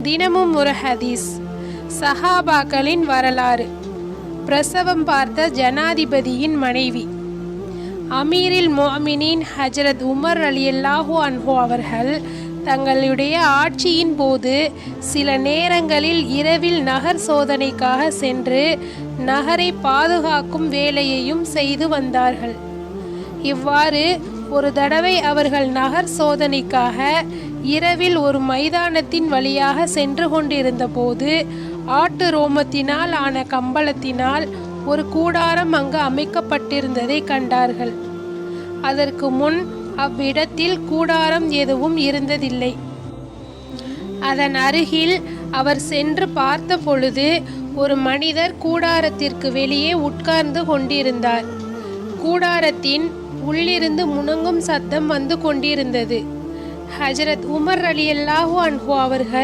தினமும் ஒரு ஹதீஸ். சஹாபாக்களின் வரலாறு. பிரசவம் பார்த்த ஜனாதிபதியின் மனைவி. அமீரில் மோமினின் ஹஜரத் உமர் ரலியல்லாஹு அன்ஹு அவர்கள் தங்களுடைய ஆட்சியின் போது சில நேரங்களில் இரவில் நகர் சோதனைக்காக சென்று நகரை பாதுகாக்கும் வேலையையும் செய்து வந்தார்கள். இவ்வாறு ஒரு தடவை அவர்கள் நகர் சோதனைக்காக இரவில் ஒரு மைதானத்தின் வழியாக சென்று கொண்டிருந்த போது ஆட்டு ரோமத்தினால் ஆன கம்பளத்தினால் ஒரு கூடாரம் அங்கு அமைக்கப்பட்டிருந்ததை கண்டார்கள். அதற்கு முன் அவ்விடத்தில் கூடாரம் எதுவும் இருந்ததில்லை. அதன் அருகில் அவர் சென்று பார்த்த பொழுது ஒரு மனிதர் கூடாரத்திற்கு வெளியே உட்கார்ந்து கொண்டிருந்தார். கூடாரத்தின் உள்ளிருந்து முழங்கும் சத்தம் வந்து கொண்டிருந்தது. ஹஜரத் உமர் ரலியல்லாஹு அன்ஹு அவர்கள்